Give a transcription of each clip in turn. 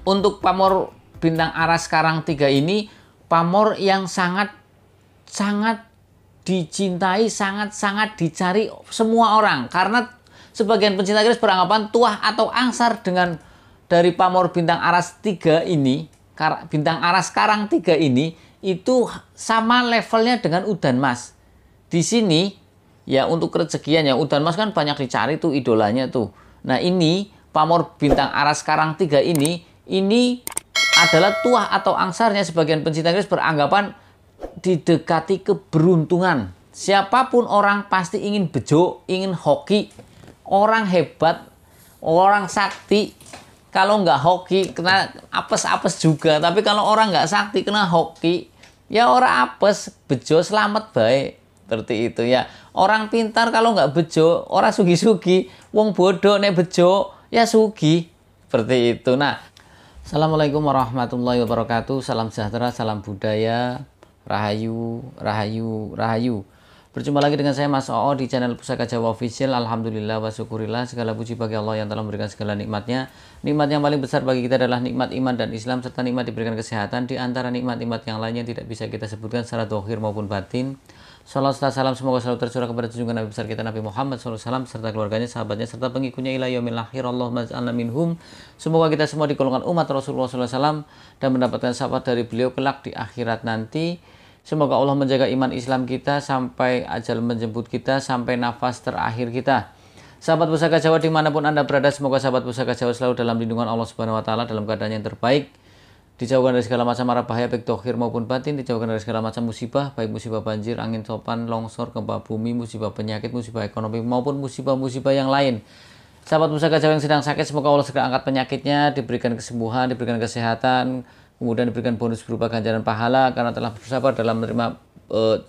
Untuk pamor bintang Aras Karang 3 ini pamor yang sangat dicintai, sangat dicari semua orang, karena sebagian pencinta keris beranggapan tuah atau angsar dengan dari pamor bintang Aras 3 ini, bintang Aras Karang 3 ini itu sama levelnya dengan udan mas. Di sini ya untuk rezekian ya, udan mas kan banyak dicari tuh idolanya tuh. Nah ini pamor bintang Aras Karang 3 ini adalah tuah atau angsarnya. Sebagian pencinta keris beranggapan didekati keberuntungan. Siapapun orang pasti ingin bejo, ingin hoki. Orang hebat, orang sakti, kalau nggak hoki kena apes-apes juga. Tapi kalau orang nggak sakti kena hoki, ya orang apes, bejo selamat baik. Seperti itu ya. Orang pintar kalau nggak bejo, orang sugi-sugi. Wong bodoh nek bejo, ya sugi. Seperti itu. Nah, assalamualaikum warahmatullahi wabarakatuh. Salam sejahtera, salam budaya. Rahayu, rahayu, rahayu. Berjumpa lagi dengan saya Mas Oo di channel Pusaka Jawa Official. Alhamdulillah wa syukurillah, segala puji bagi Allah yang telah memberikan segala nikmatnya. Nikmat yang paling besar bagi kita adalah nikmat iman dan Islam, serta nikmat diberikan kesehatan. Di antara nikmat-nikmat yang lainnya tidak bisa kita sebutkan secara dohir maupun batin. Salam serta salam semoga selalu tercurah kepada junjungan Nabi besar kita Nabi Muhammad SAW serta keluarganya, sahabatnya, serta pengikutnya ila yaumil akhir. Allahumma ja'alna minhum. Semoga kita semua digolongkan umat Rasulullah SAW dan mendapatkan syafaat dari beliau kelak di akhirat nanti. Semoga Allah menjaga iman Islam kita sampai ajal menjemput kita, sampai nafas terakhir kita. Sahabat Pusaka Jawa dimanapun Anda berada, semoga sahabat Pusaka Jawa selalu dalam lindungan Allah Subhanahu Wa Taala, dalam keadaan yang terbaik, dijauhkan dari segala macam mara bahaya baik dohir maupun batin, dijauhkan dari segala macam musibah, baik musibah banjir, angin topan, longsor, gempa bumi, musibah penyakit, musibah ekonomi maupun musibah-musibah yang lain. Sahabat Pusaka Jawa yang sedang sakit, semoga Allah segera angkat penyakitnya, diberikan kesembuhan, diberikan kesehatan, kemudian diberikan bonus berupa ganjaran pahala karena telah bersabar dalam menerima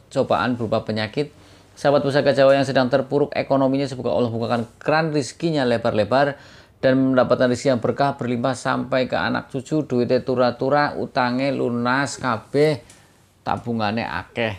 cobaan berupa penyakit. Sahabat Pusaka Jawa yang sedang terpuruk ekonominya, semoga Allah bukakan keran rizkinya lebar-lebar dan mendapatkan rezeki yang berkah berlimpah sampai ke anak cucu, duitnya tura-tura, utangnya lunas kabeh, tabungannya akeh.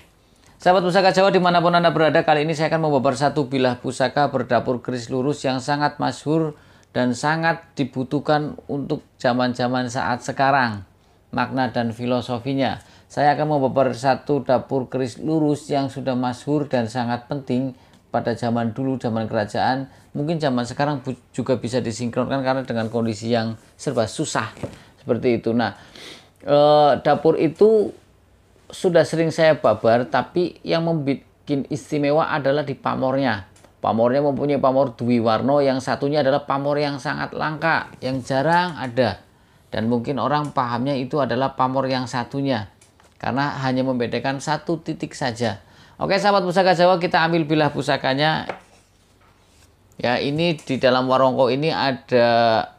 Sahabat Pusaka Jawa dimanapun Anda berada, kali ini saya akan membabar satu bilah pusaka berdapur keris lurus yang sangat masyhur dan sangat dibutuhkan untuk zaman-zaman saat sekarang. Makna dan filosofinya. Saya akan membabar satu dapur keris lurus yang sudah masyhur dan sangat penting pada zaman dulu, zaman kerajaan. Mungkin zaman sekarang juga bisa disinkronkan karena dengan kondisi yang serba susah seperti itu. Nah, dapur itu sudah sering saya babar, tapi yang membuat istimewa adalah di pamornya. Pamornya mempunyai pamor dwi warno, yang satunya adalah pamor yang sangat langka, yang jarang ada. Dan mungkin orang pahamnya itu adalah pamor yang satunya, karena hanya membedakan satu titik saja. Oke sahabat Pusaka Jawa, kita ambil bilah pusakanya. Ya, ini di dalam warongko ini ada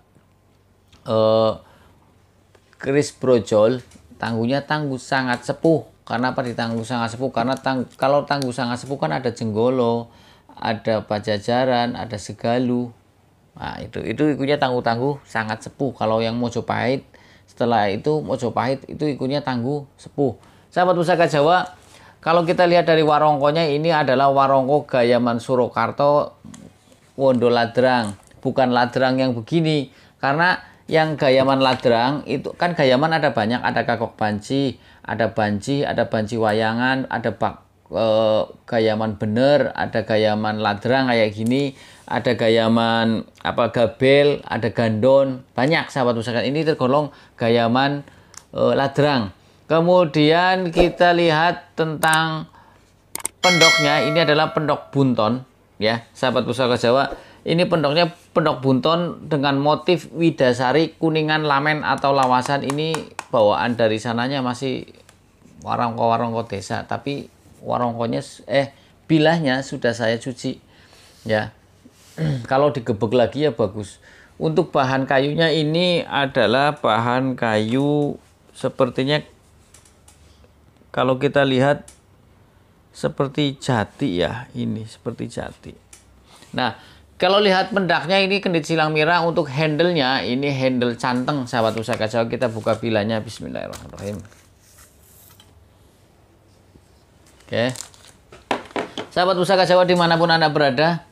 keris brojol. Tangguhnya tangguh sangat sepuh. Karena apa ditangguh sangat sepuh? Karena kalau tangguh sangat sepuh kan ada jenggolo, ada pajajaran, ada segalu. Nah, itu ikunya tangguh-tangguh sangat sepuh. Kalau yang Mojopahit, setelah itu Mojopahit itu ikunya tangguh sepuh. Sahabat Pusaka Jawa, kalau kita lihat dari warongkonya, ini adalah warongko Gayaman Surakarta Wondo Ladrang. Bukan Ladrang yang begini. Karena yang Gayaman Ladrang itu kan Gayaman ada banyak, ada Kakok Banci, ada Banci Wayangan, ada Gayaman bener, ada Gayaman Ladrang kayak gini, ada Gayaman Gabel, ada Gandon, banyak sahabat pusaka. Ini tergolong Gayaman Ladrang. Kemudian kita lihat tentang pendoknya, ini adalah pendok bunton ya sahabat Pusaka Jawa. Ini pendoknya pendok bunton dengan motif widasari, kuningan, lamen atau lawasan. Ini bawaan dari sananya masih warongko desa, tapi warongkonya bilahnya sudah saya cuci ya. Kalau digebek lagi ya bagus. Untuk bahan kayunya ini adalah bahan kayu sepertinya, kalau kita lihat seperti jati ya, ini seperti jati. Nah, kalau lihat pendaknya ini kendit silang mirah. Untuk handle-nya ini handle canteng sahabat Pusaka Jawa. Kita buka bilahnya, bismillahirrahmanirrahim. Oke, sahabat Pusaka Jawa dimanapun Anda berada,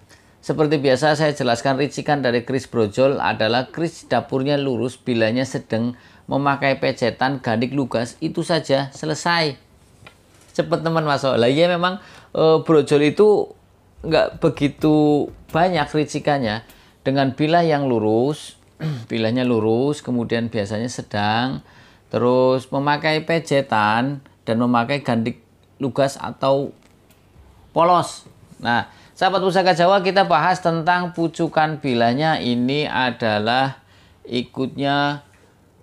Seperti biasa saya jelaskan ricikan dari keris brojol adalah keris dapurnya lurus, bilanya sedang, memakai pejetan, gandik lugas, itu saja selesai. Cepet teman masuk. Lah iya memang brojol itu nggak begitu banyak ricikannya. Dengan bilah yang lurus, bilahnya lurus, kemudian biasanya sedang, terus memakai pejetan dan memakai gandik lugas atau polos. Nah, sahabat pusaka Jawa, kita bahas tentang pucukan bilahnya. Ini adalah ikutnya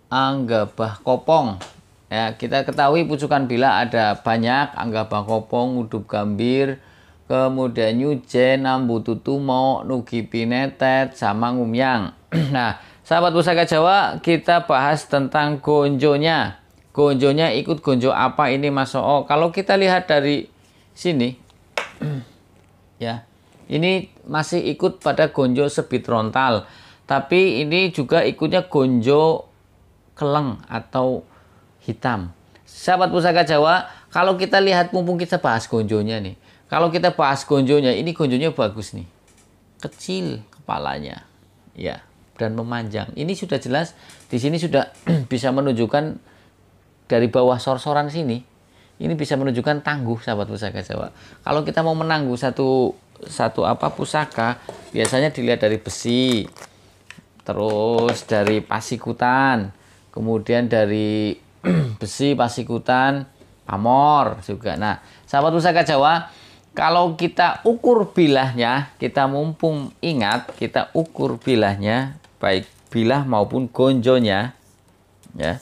Anggabah Kopong. Ya, kita ketahui pucukan bilah ada banyak, Anggabah Kopong, Udup Gambir, kemudian Nyujen, Nambu Tutumo, Nugi Pinetet, sama Ngumyang. Nah, sahabat pusaka Jawa, kita bahas tentang gonjonya. Gonjonya ikut gonjo apa ini Mas Oo? Kalau kita lihat dari sini, ya, ini masih ikut pada gonjo sebit rontal, tapi ini juga ikutnya gonjo keleng atau hitam. Sahabat pusaka Jawa, kalau kita lihat, mumpung kita bahas gonjonya nih, kalau kita bahas gonjonya, ini gonjonya bagus nih, kecil kepalanya, ya, dan memanjang. Ini sudah jelas di sini sudah bisa menunjukkan dari bawah sor-soran sini, ini bisa menunjukkan tangguh, sahabat pusaka Jawa. Kalau kita mau menangguh satu pusaka, biasanya dilihat dari besi, terus dari pasikutan, kemudian dari besi, pasikutan, pamor juga. Nah, sahabat pusaka Jawa, kalau kita ukur bilahnya, kita mumpung ingat, kita ukur bilahnya, baik bilah maupun gonjonya, ya.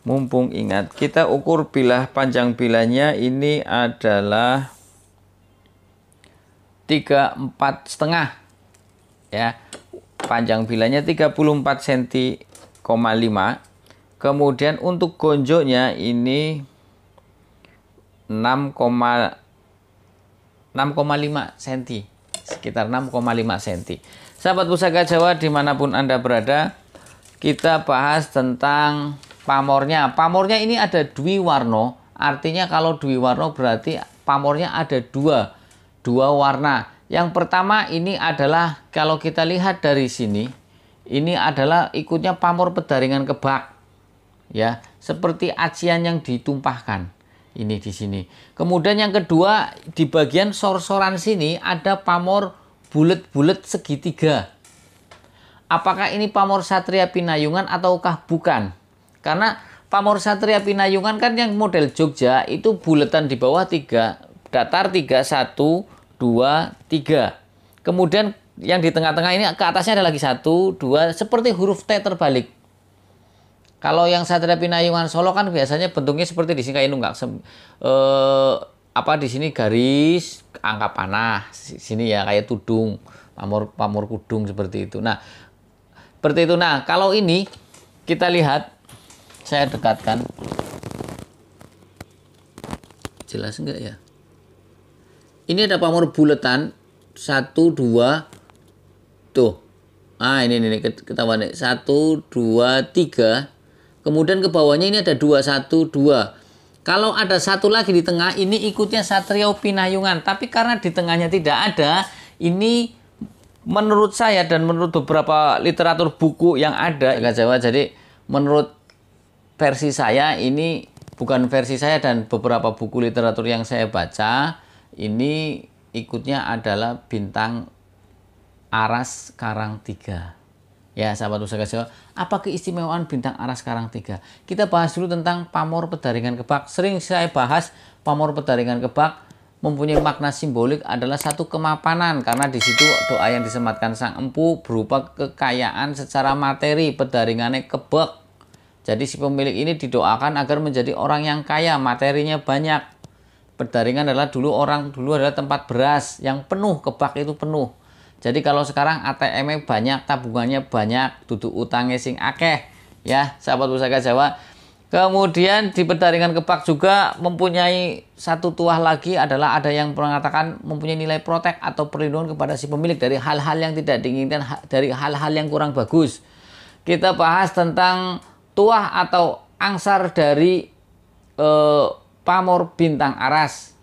Mumpung ingat, kita ukur bilah, panjang bilahnya ini adalah 34,5, ya. Panjang bilahnya 34 cm, 5. Kemudian untuk gonjonya ini 6,5 cm, sekitar 6,5 cm. Sahabat pusaka Jawa dimanapun Anda berada, kita bahas tentang pamornya. Pamornya ini ada dwi warno, artinya kalau dwi warno berarti pamornya ada dua warna. Yang pertama ini adalah, kalau kita lihat dari sini, ini adalah ikutnya pamor pedaringan kebak, ya, seperti acian yang ditumpahkan ini di sini. Kemudian yang kedua, di bagian sor-soran sini ada pamor bulet-bulet segitiga. Apakah ini pamor Satria Pinayungan ataukah bukan? Karena pamor Satria Pinayungan kan yang model Jogja itu buletan di bawah 3, datar 3, 1, 2, 3. Kemudian yang di tengah-tengah ini ke atasnya ada lagi 1, 2, seperti huruf T terbalik. Kalau yang Satria Pinayungan Solo kan biasanya bentuknya seperti di sini kayak nunggak, di sini garis angka panah, sini ya kayak tudung, pamor kudung seperti itu. Nah, seperti itu. Nah, kalau ini kita lihat, saya dekatkan, jelas enggak ya? Ini ada pamor buletan 1, 2, tuh. Ah, ini ketahuan 1, 2, 3. Kemudian ke bawahnya ini ada 2, 1, 2. Kalau ada satu lagi di tengah, ini ikutnya Satria Pinayungan. Tapi karena di tengahnya tidak ada, ini menurut saya dan menurut beberapa literatur buku yang ada, Jawa. Jadi menurut versi saya, ini bukan versi saya, dan beberapa buku literatur yang saya baca, ini ikutnya adalah bintang Aras Karang 3. Ya, sahabat pusaka Jawa, apa keistimewaan bintang Aras Karang 3? Kita bahas dulu tentang pamor pedaringan kebak. Sering saya bahas pamor pedaringan kebak mempunyai makna simbolik adalah satu kemapanan, karena di situ doa yang disematkan sang empu berupa kekayaan secara materi, pedaringannya kebak. Jadi si pemilik ini didoakan agar menjadi orang yang kaya, materinya banyak. Pedaringan adalah dulu adalah tempat beras yang penuh, kebak itu penuh. Jadi kalau sekarang ATM-nya banyak, tabungannya banyak, duduk utangnya sing akeh, ya, sahabat pusaka Jawa. Kemudian di pedaringan kebak juga mempunyai satu tuah lagi, adalah ada yang mengatakan mempunyai nilai protek atau perlindungan kepada si pemilik dari hal-hal yang tidak diinginkan, dari hal-hal yang kurang bagus. Kita bahas tentang tuah atau angsar dari pamor bintang Aras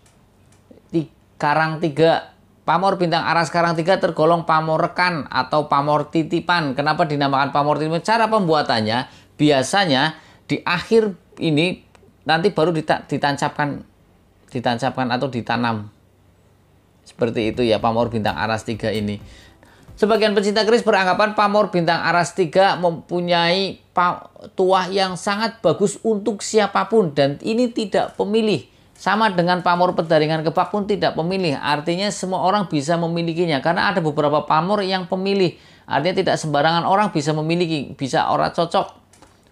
Karang 3. pamor bintang aras karang 3 tergolong pamor rekan atau pamor titipan. Kenapa dinamakan pamor titipan? Cara pembuatannya biasanya di akhir ini nanti baru ditancapkan atau ditanam. Seperti itu ya pamor bintang aras 3 ini. Sebagian pencinta keris beranggapan pamor bintang aras 3 mempunyai tuah yang sangat bagus untuk siapapun dan ini tidak pemilih. Sama dengan pamor pedaringan kebak pun tidak pemilih. Artinya semua orang bisa memilikinya. Karena ada beberapa pamor yang pemilih. Artinya tidak sembarangan orang bisa memiliki. Bisa orang cocok.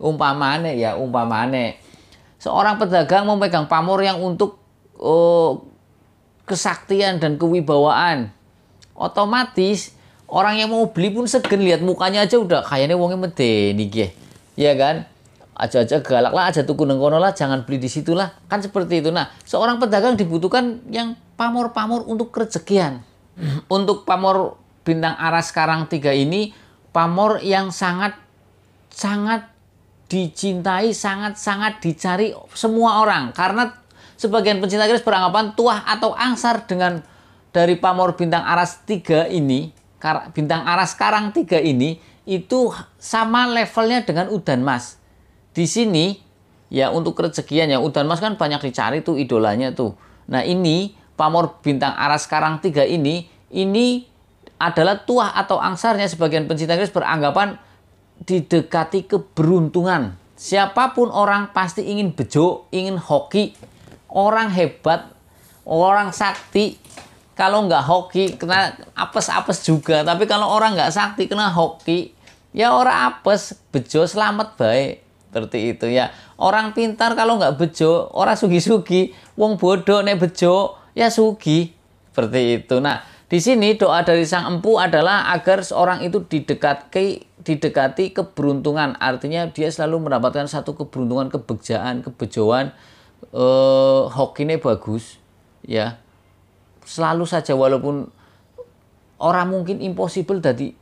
Umpamane. Seorang pedagang memegang pamor yang untuk kesaktian dan kewibawaan. Otomatis orang yang mau beli pun segen. Lihat mukanya aja udah kayaknya wongnya medeni. Ya kan? Aja galak lah, aja tuku nengkono lah, jangan beli di situ lah. Kan seperti itu. Nah, seorang pedagang dibutuhkan yang pamor-pamor untuk rezekian. Untuk pamor bintang aras karang 3 ini, pamor yang sangat dicintai, sangat dicari semua orang. Karena sebagian pencinta keris beranggapan tuah atau angsar dari pamor bintang aras 3 ini, bintang aras karang 3 ini, itu sama levelnya dengan udan mas. Di sini ya untuk rezekian ya udan mas kan banyak dicari tuh idolanya tuh. Nah ini pamor bintang aras karang 3 ini adalah tuah atau angsarnya. Sebagian pencinta keris beranggapan didekati keberuntungan. Siapapun orang pasti ingin bejo, ingin hoki. Orang hebat, orang sakti. Kalau nggak hoki kena apes-apes juga. Tapi kalau orang nggak sakti kena hoki, ya orang apes, bejo selamat baik. Seperti itu ya. Orang pintar kalau nggak bejo, orang sugi-sugi. Wong bodoh nek bejo, ya sugi. Seperti itu. Nah, di sini doa dari sang empu adalah agar seorang itu didekati keberuntungan. Artinya dia selalu mendapatkan satu keberuntungan, kebejoan, hokinya bagus. Ya. Selalu saja walaupun orang mungkin impossible jadi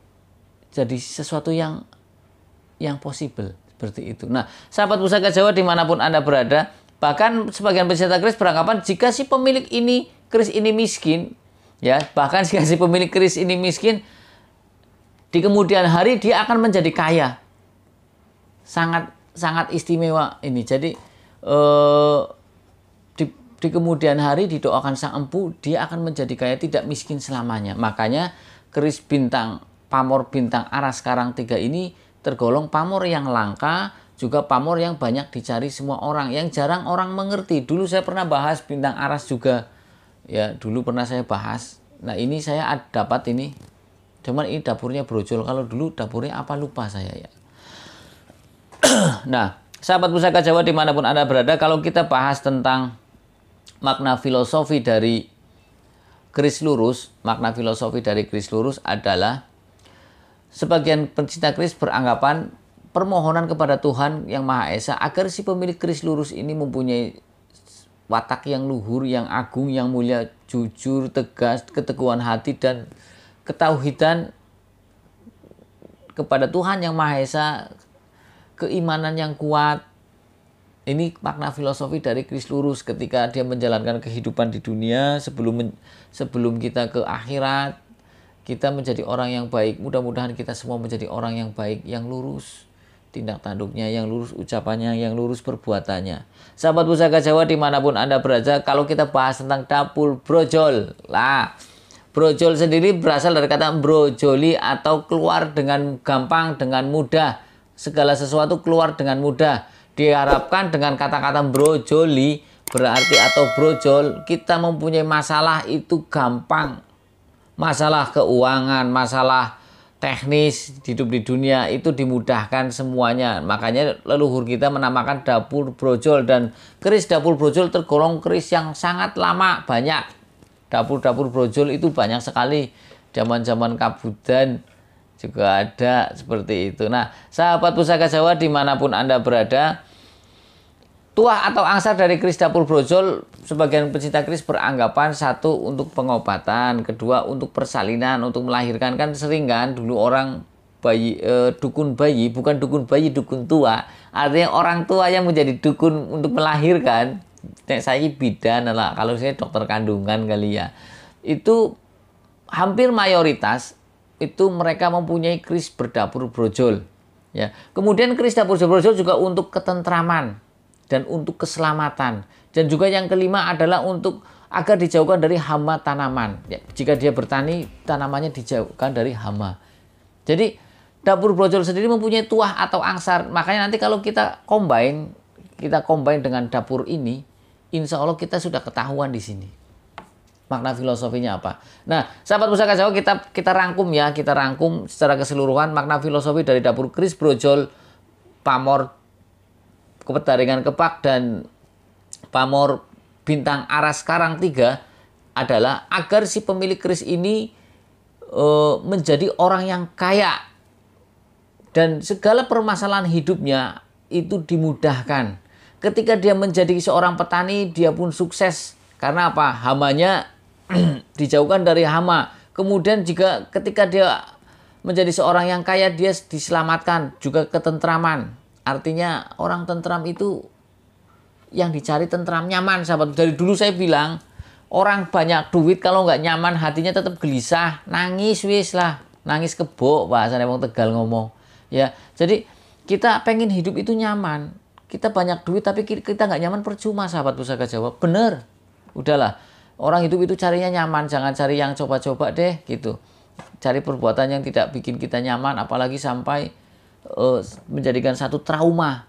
sesuatu yang possible. Seperti itu. Nah, sahabat Pusaka Jawa dimanapun Anda berada, bahkan sebagian pecinta keris beranggapan jika si pemilik keris ini miskin, ya, bahkan jika si pemilik keris ini miskin, di kemudian hari dia akan menjadi kaya. Sangat istimewa ini. Jadi di kemudian hari didoakan sang empu, dia akan menjadi kaya, tidak miskin selamanya. Makanya keris pamor bintang aras karang 3 ini tergolong pamor yang langka, juga pamor yang banyak dicari semua orang, yang jarang orang mengerti. Dulu saya pernah bahas bintang aras juga, ya dulu pernah saya bahas. Nah ini saya dapat ini, cuman ini dapurnya brojol. Kalau dulu dapurnya apa lupa saya ya. Nah, sahabat Pusaka Jawa dimanapun Anda berada, kalau kita bahas tentang makna filosofi dari keris lurus, adalah sebagian pencinta keris beranggapan permohonan kepada Tuhan Yang Maha Esa agar si pemilik keris lurus ini mempunyai watak yang luhur, yang agung, yang mulia, jujur, tegas, keteguhan hati, dan ketauhidan kepada Tuhan Yang Maha Esa, keimanan yang kuat. Ini makna filosofi dari keris lurus ketika dia menjalankan kehidupan di dunia sebelum kita ke akhirat. Kita menjadi orang yang baik. Mudah-mudahan kita semua menjadi orang yang baik, yang lurus tindak tanduknya, yang lurus ucapannya, yang lurus perbuatannya. Sahabat Pusaka Jawa dimanapun Anda berada, kalau kita bahas tentang dapur brojol. Lah, brojol sendiri berasal dari kata brojoli atau keluar dengan gampang, dengan mudah. Segala sesuatu keluar dengan mudah. Diharapkan dengan kata-kata brojoli berarti atau brojol, kita mempunyai masalah itu gampang. Masalah keuangan, masalah teknis hidup di dunia itu dimudahkan semuanya. Makanya leluhur kita menamakan dapur brojol, dan keris dapur brojol tergolong keris yang sangat lama, banyak. Dapur-dapur brojol itu banyak sekali. Zaman-zaman Kabudan juga ada seperti itu. Nah, sahabat Pusaka Jawa dimanapun Anda berada, tuah atau angsar dari keris dapur brojol, sebagian pencinta keris beranggapan satu untuk pengobatan, kedua untuk persalinan, untuk melahirkan. Kan sering kan dulu orang dukun bayi, bukan dukun bayi, dukun tua. Artinya orang tua yang menjadi dukun untuk melahirkan. Saya bidan lah, kalau saya dokter kandungan kali ya. Itu hampir mayoritas itu mereka mempunyai keris berdapur brojol. Ya. Kemudian keris dapur brojol juga untuk ketentraman dan untuk keselamatan. Dan juga yang kelima adalah untuk agar dijauhkan dari hama tanaman. Ya, jika dia bertani, tanamannya dijauhkan dari hama. Jadi dapur brojol sendiri mempunyai tuah atau angsar. Makanya nanti kalau kita combine dengan dapur ini, insya Allah kita sudah ketahuan di sini makna filosofinya apa. Nah, sahabat Pusaka Jawa, kita rangkum ya, kita rangkum secara keseluruhan makna filosofi dari dapur keris brojol, pamor Kepetaringan Kepak dan pamor bintang aras karang 3 adalah agar si pemilik keris ini menjadi orang yang kaya dan segala permasalahan hidupnya itu dimudahkan. Ketika dia menjadi seorang petani, dia pun sukses. Karena apa? Hamanya dijauhkan dari hama. Kemudian juga ketika dia menjadi seorang yang kaya, dia diselamatkan. Juga ketentraman. Artinya orang tentram itu yang dicari tentram, nyaman, sahabat. Dari dulu saya bilang, orang banyak duit kalau nggak nyaman hatinya tetap gelisah, nangis wis lah, nangis kebo, bahasanya wong Tegal ngomong. Ya, jadi kita pengen hidup itu nyaman. Kita banyak duit tapi kita nggak nyaman, percuma, sahabat Pusaka Jawa. Bener, udahlah. Orang hidup itu carinya nyaman, jangan cari yang coba-coba deh, gitu. Cari perbuatan yang tidak bikin kita nyaman, apalagi sampai menjadikan satu trauma.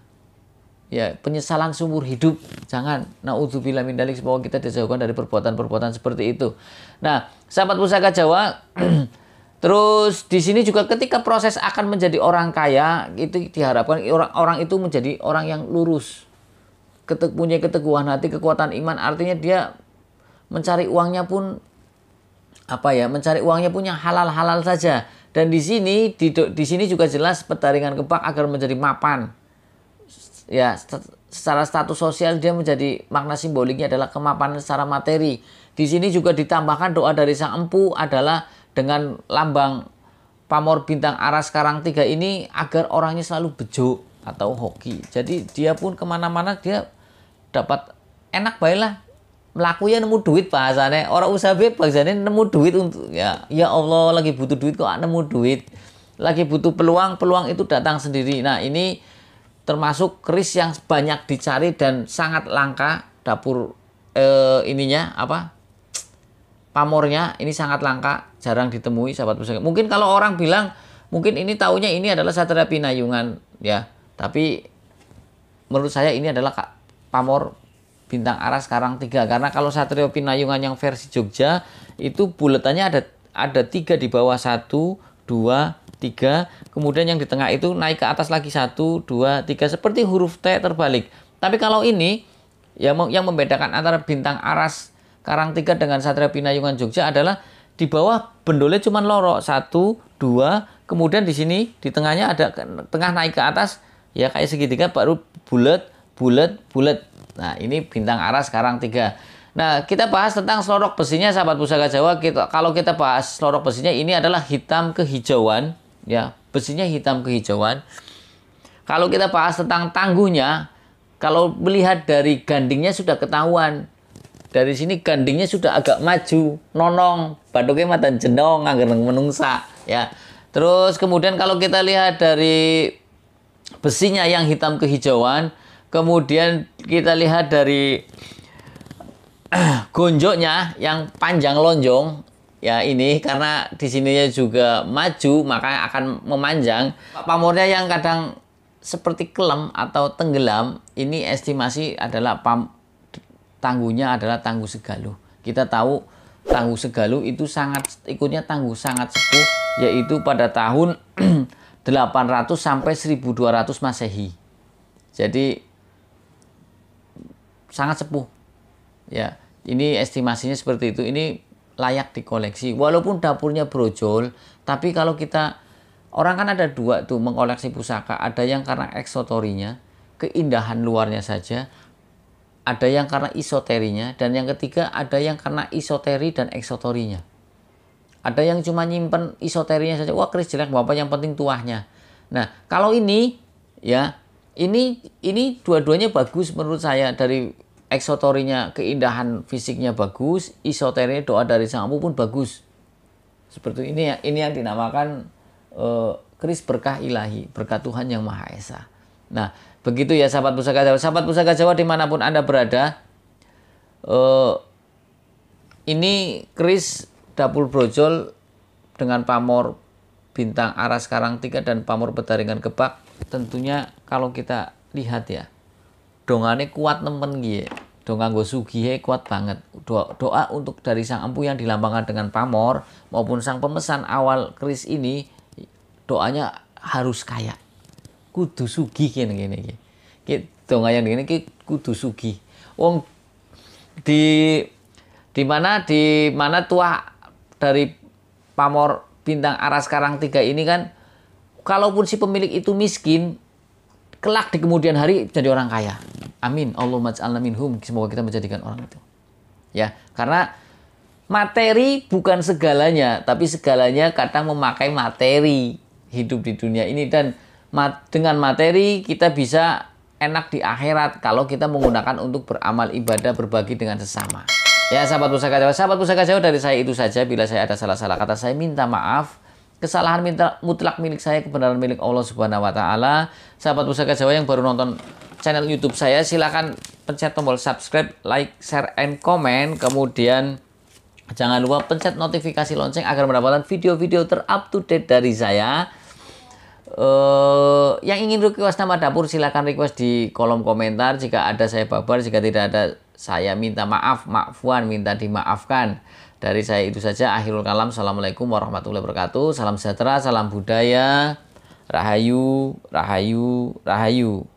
Ya, penyesalan seumur hidup. Jangan. Naudzubillah min dzalik, semoga kita dijauhkan dari perbuatan-perbuatan seperti itu. Nah, sahabat Pusaka Jawa, terus di sini juga ketika proses akan menjadi orang kaya, itu diharapkan orang itu menjadi orang yang lurus. Punya keteguhan hati, kekuatan iman, artinya dia mencari uangnya pun mencari uangnya punya halal-halal saja. Dan di sini juga jelas Petaringan Kepak agar menjadi mapan. Ya, secara status sosial dia menjadi makna simboliknya adalah kemapanan secara materi. Di sini juga ditambahkan doa dari Sang Empu adalah dengan lambang pamor bintang aras karang 3 ini agar orangnya selalu bejo atau hoki. Jadi dia pun kemana-mana dia dapat enak baiklah. Melakunya nemu duit bahasanya. Orang usaha bebas jadi nemu duit untuk ya Allah, lagi butuh duit kok nemu duit. Lagi butuh peluang itu datang sendiri. Nah, ini termasuk keris yang banyak dicari dan sangat langka. Dapur pamornya ini sangat langka, jarang ditemui, sahabat Pusaka. Mungkin kalau orang bilang mungkin ini taunya ini adalah Satria Pinayungan ya, tapi menurut saya ini adalah pamor bintang aras karang 3, karena kalau Satria Pinayungan yang versi Jogja itu buletannya ada 3 di bawah, 1 2 3, kemudian yang di tengah itu naik ke atas lagi 1 2 3 seperti huruf T terbalik. Tapi kalau ini yang membedakan antara bintang aras karang 3 dengan Satria Pinayungan Jogja adalah di bawah bendolnya cuma loro 1 2, kemudian di sini di tengahnya ada tengah naik ke atas ya kayak segitiga baru bulat. Nah, ini bintang aras karang 3. Nah, kita bahas tentang selorok besinya, sahabat Pusaka Jawa. Kalau kita bahas selorok besinya, ini adalah hitam kehijauan. Ya, besinya hitam kehijauan. Kalau kita bahas tentang tangguhnya, kalau melihat dari gandingnya sudah ketahuan. Dari sini gandingnya sudah agak maju, nonong, batuknya mata jenong, angger menungsa. Ya. Terus kemudian kalau kita lihat dari besinya yang hitam kehijauan, kemudian kita lihat dari gonjoknya yang panjang lonjong. Ya, ini karena di sininya juga maju, maka akan memanjang. Pamornya yang kadang seperti kelem atau tenggelam, ini estimasi adalah tangguhnya adalah Tangguh Segaluh. Kita tahu Tangguh Segaluh itu ikutnya Tangguh sangat sepuh, yaitu pada tahun 800 sampai 1200 Masehi. Jadi sangat sepuh. Ya, ini estimasinya seperti itu. Ini layak dikoleksi. Walaupun dapurnya brojol, tapi kalau orang kan ada 2 tuh mengkoleksi pusaka. Ada yang karena eksotorinya, keindahan luarnya saja. Ada yang karena isoterinya. Dan yang ketiga ada yang karena isoteri dan eksotorinya. Ada yang cuma nyimpen isoterinya saja. Wah, keris jelek, apa yang penting tuahnya. Nah, kalau ini ya, ini dua-duanya bagus menurut saya. Dari eksotorinya keindahan fisiknya bagus, isoterinya doa dari Sang Empu pun bagus. Seperti ini ya, ini yang dinamakan keris berkah ilahi, berkah Tuhan yang Maha Esa. Nah, begitu ya sahabat Pusaka Jawa. Sahabat Pusaka Jawa dimanapun Anda berada, ini keris dapur brojol dengan pamor bintang aras karang 3 dan pamor petaringan kebak. Tentunya kalau kita lihat ya, dongane kuat nemen gitu. Donga nggo sugihe kuat banget. Doa untuk dari Sang Empu yang dilambangkan dengan pamor maupun sang pemesan awal keris ini, doanya harus kaya. Kudu sugih ngene iki. Donga yang ngene iki kudu sugih. Wong di mana tuah dari pamor bintang aras karang 3 ini kan, kalaupun si pemilik itu miskin, kelak di kemudian hari jadi orang kaya. Amin. Allahumma ij'alna minhum. Semoga kita menjadikan orang itu. Ya, karena materi bukan segalanya, tapi segalanya kadang memakai materi hidup di dunia ini, dan dengan materi kita bisa enak di akhirat kalau kita menggunakan untuk beramal ibadah, berbagi dengan sesama. Ya, sahabat Pusaka Jawa. Sahabat Pusaka Jawa, dari saya itu saja. Bila saya ada salah-salah kata, saya minta maaf. Kesalahan mutlak milik saya, kebenaran milik Allah Subhanahu wa taala. Sahabat Pusaka Jawa yang baru nonton channel YouTube saya, silakan pencet tombol subscribe, like, share, and comment. Kemudian jangan lupa pencet notifikasi lonceng agar mendapatkan video-video ter-up to date dari saya. Yang ingin request nama dapur, silakan request di kolom komentar. Jika ada saya babar, jika tidak ada saya minta maaf, maafwan, minta dimaafkan. Dari saya itu saja. Akhirul kalam. Assalamualaikum warahmatullahi wabarakatuh. Salam sejahtera, salam budaya. Rahayu, rahayu, rahayu.